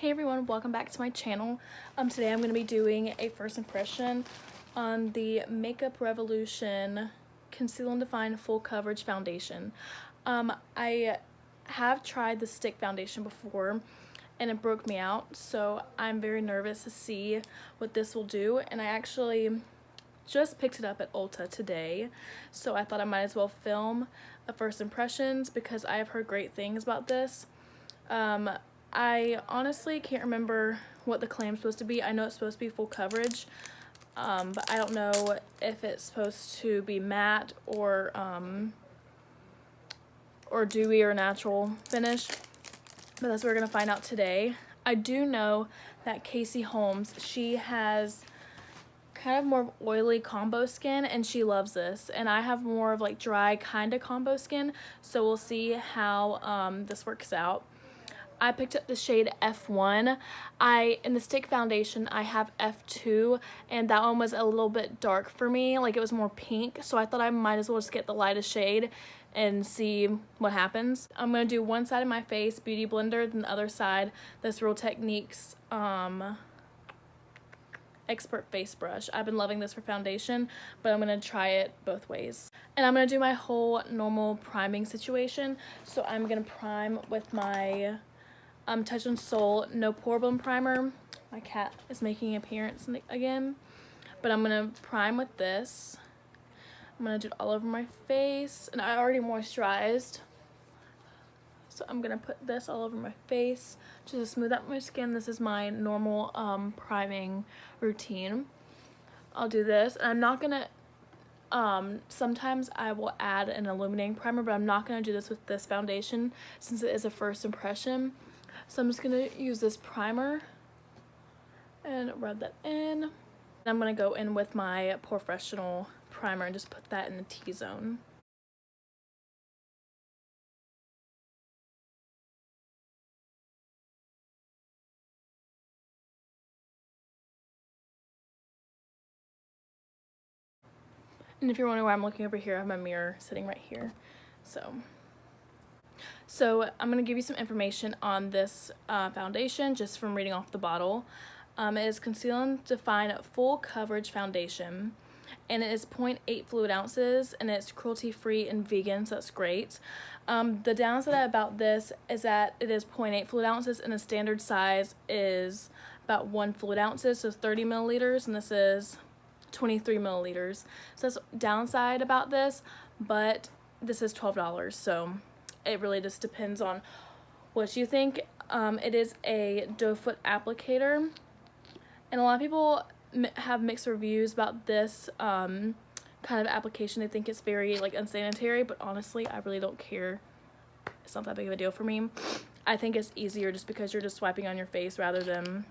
Hey everyone, welcome back to my channel. Today I'm going to be doing a first impression on the Makeup Revolution Conceal and Define Full Coverage Foundation. I have tried the stick foundation before and it broke me out, so I'm very nervous to see what this will do, and I actually just picked it up at Ulta today, so I thought I might as well film a first impressions because I have heard great things about this. I honestly can't remember what the claim's supposed to be. I know it's supposed to be full coverage, but I don't know if it's supposed to be matte or dewy or natural finish, but that's what we're gonna find out today. I do know that Casey Holmes, she has kind of more oily combo skin and she loves this, and I have more of like dry kind of combo skin, so we'll see how this works out. I picked up the shade F1. In the stick foundation, I have F2, and that one was a little bit dark for me, like it was more pink, so I thought I might as well just get the lightest shade and see what happens. I'm going to do one side of my face, Beauty Blender, then the other side, this Real Techniques Expert Face Brush. I've been loving this for foundation, but I'm going to try it both ways. And I'm going to do my whole normal priming situation, so I'm going to prime with my Touch and Soul No Poreblem primer. My cat is making an appearance again, but I'm gonna prime with this. I'm gonna do it all over my face, and I already moisturized, so I'm gonna put this all over my face just to smooth out my skin. This is my normal priming routine. I'll do this, and I'm not gonna sometimes I will add an illuminating primer, but I'm not gonna do this with this foundation since it is a first impression. So I'm just going to use this primer and rub that in. I'm going to go in with my Porefessional primer and just put that in the T-zone. And if you're wondering why I'm looking over here, I have my mirror sitting right here. So I'm going to give you some information on this foundation just from reading off the bottle. It is Conceal and Define Full Coverage Foundation, and it is 0.8 fluid ounces, and it's cruelty-free and vegan, so that's great. The downside about this is that it is 0.8 fluid ounces, and the standard size is about 1 fluid ounces, so 30 milliliters, and this is 23 milliliters. So that's downside about this, but this is $12, so it really just depends on what you think. It is a doe foot applicator, and a lot of people have mixed reviews about this kind of application. They think it's very like unsanitary, but honestly I really don't care. It's not that big of a deal for me. I think it's easier just because you're just swiping on your face rather than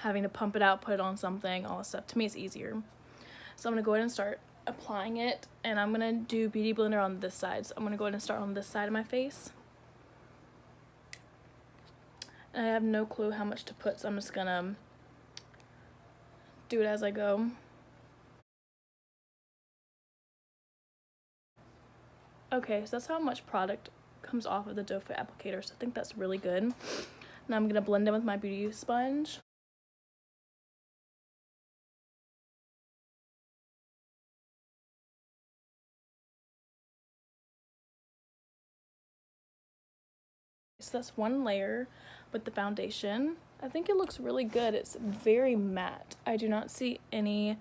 having to pump it out, put it on something, all that stuff. To me it's easier. So I'm gonna go ahead and start applying it, and I'm gonna do Beauty Blender on this side. So I'm gonna go ahead and start on this side of my face, and I have no clue how much to put, so I'm just gonna do it as I go. Okay, so that's how much product comes off of the doe foot applicator, so I think that's really good. Now I'm gonna blend in with my beauty sponge. So that's one layer with the foundation. I think it looks really good. It's very matte. I do not see any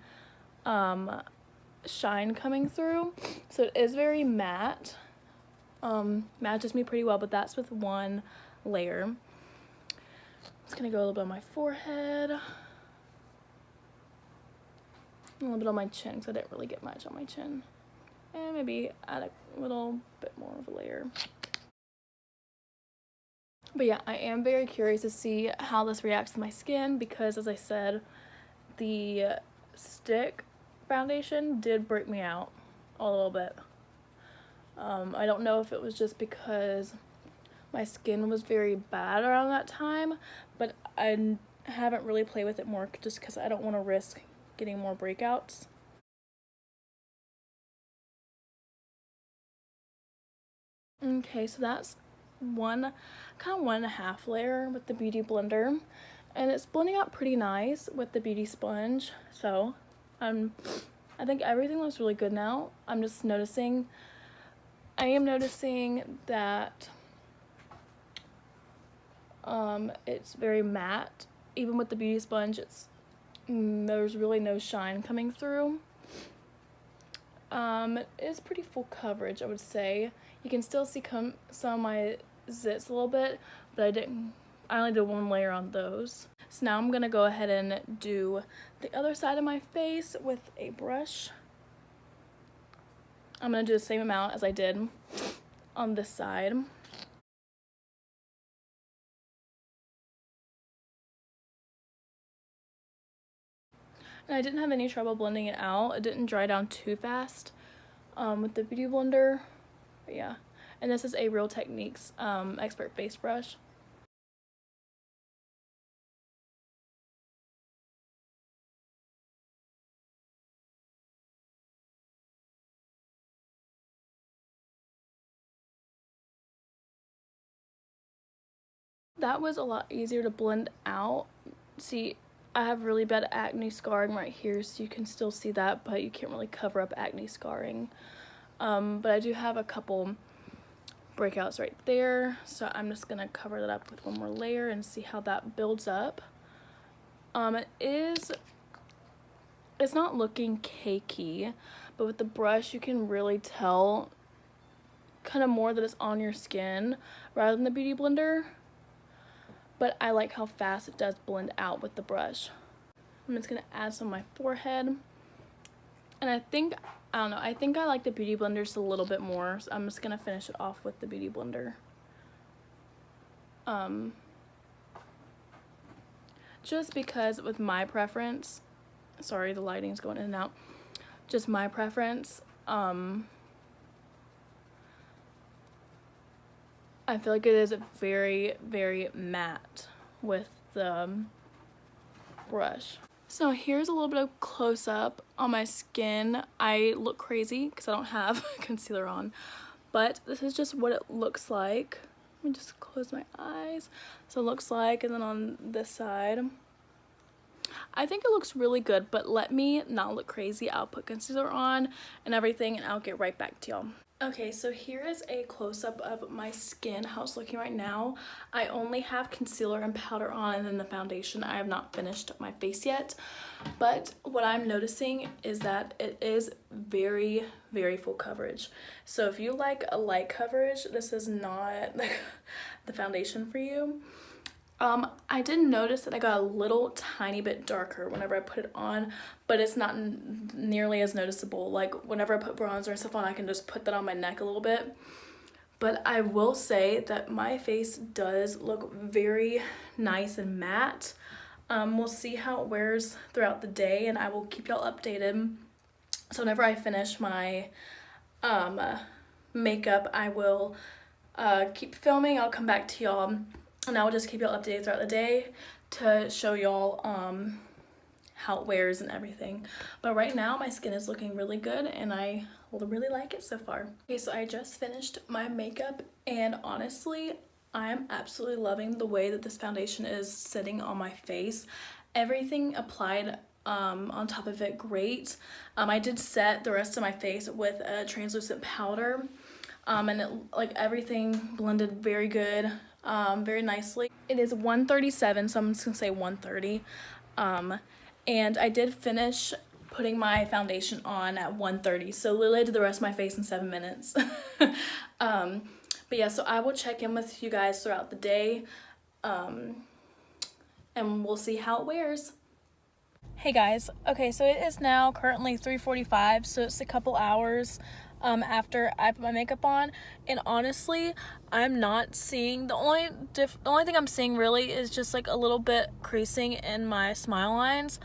shine coming through, so it is very matte. Matches me pretty well, but that's with one layer. I'm just gonna go a little bit on my forehead, a little bit on my chin because I didn't really get much on my chin, and maybe add a little bit more of a layer. But yeah, I am very curious to see how this reacts to my skin because, as I said, the stick foundation did break me out a little bit. I don't know if it was just because my skin was very bad around that time, but I haven't really played with it more just because I don't want to risk getting more breakouts. Okay, so that's kind of 1.5 layer with the Beauty Blender, and it's blending out pretty nice with the Beauty Sponge. So I think everything looks really good now. I am noticing that it's very matte. Even with the Beauty Sponge, there's really no shine coming through. It is pretty full coverage, I would say. You can still see some of my zits a little bit, but I only did 1 layer on those. So now I'm gonna go ahead and do the other side of my face with a brush. I'm gonna do the same amount as I did on this side. And I didn't have any trouble blending it out. It didn't dry down too fast with the Beauty Blender. But yeah, and this is a Real Techniques Expert Face Brush. That was a lot easier to blend out. See, I have really bad acne scarring right here, so you can still see that, but you can't really cover up acne scarring. But I do have a couple breakouts right there, so I'm just gonna cover that up with 1 more layer and see how that builds up. It's not looking cakey, but with the brush you can really tell kind of more that it's on your skin rather than the Beauty Blender. But I like how fast it does blend out with the brush. I'm just gonna add some on my forehead. And I think I like the Beauty Blender just a little bit more, so I'm just gonna finish it off with the Beauty Blender. Just because with my preference, sorry, the lighting's going in and out. Just my preference, I feel like it is very, very matte with the brush. So here's a little bit of close-up on my skin. I look crazy because I don't have concealer on, but this is just what it looks like. Let me just close my eyes. So it looks like, and then on this side, I think it looks really good, but let me not look crazy. I'll put concealer on and everything, and I'll get right back to y'all. Okay, so here is a close-up of my skin, how it's looking right now. I only have concealer and powder on, and then the foundation. I have not finished my face yet, but what I'm noticing is that it is very, very full coverage. So if you like a light coverage, this is not the foundation for you. I did notice that I got a little tiny bit darker whenever I put it on, but it's not nearly as noticeable. Like whenever I put bronzer and stuff on, I can just put that on my neck a little bit. But I will say that my face does look very nice and matte. We'll see how it wears throughout the day, and I will keep y'all updated. So whenever I finish my makeup, I will keep filming. I'll come back to y'all, and I will just keep y'all updated throughout the day to show y'all how it wears and everything. But right now my skin is looking really good, and I really like it so far. Okay, so I just finished my makeup, and honestly I am absolutely loving the way that this foundation is sitting on my face. Everything applied on top of it great. I did set the rest of my face with a translucent powder, and it, like, everything blended very good, very nicely. It is 1:37, so I'm just gonna say 1:30. And I did finish putting my foundation on at 1:30, so literally I did the rest of my face in 7 minutes. But yeah, so I will check in with you guys throughout the day, and we'll see how it wears. Hey guys, okay, so it is now currently 3:45, so it's a couple hours after I put my makeup on, and honestly I'm not seeing, the only thing I'm seeing really is just like a little bit creasing in my smile lines,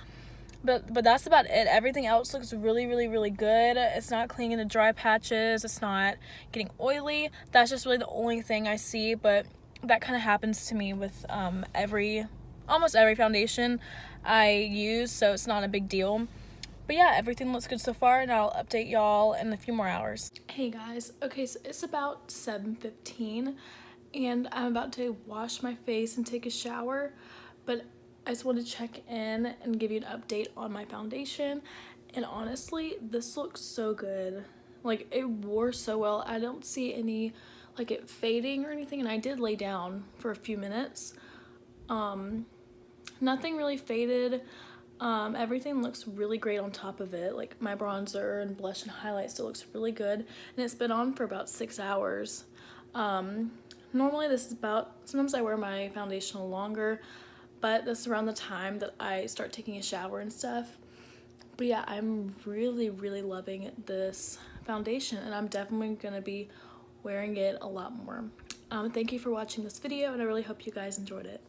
but that's about it. Everything else looks really good. It's not clinging to dry patches, it's not getting oily. That's just really the only thing I see, but that kind of happens to me with almost every foundation I use, so it's not a big deal. But yeah, everything looks good so far, and I'll update y'all in a few more hours. Hey guys, okay, so it's about 7:15, and I'm about to wash my face and take a shower, but I just wanted to check in and give you an update on my foundation. And honestly, this looks so good. Like, it wore so well. I don't see any, like, it fading or anything, and I did lay down for a few minutes. Nothing really faded. Everything looks really great on top of it. Like, my bronzer and blush and highlight still looks really good, and it's been on for about 6 hours. Normally this is about, sometimes I wear my foundation a little longer, but this is around the time that I start taking a shower and stuff. But yeah, I'm really, really loving this foundation, and I'm definitely gonna be wearing it a lot more. Thank you for watching this video, and I really hope you guys enjoyed it.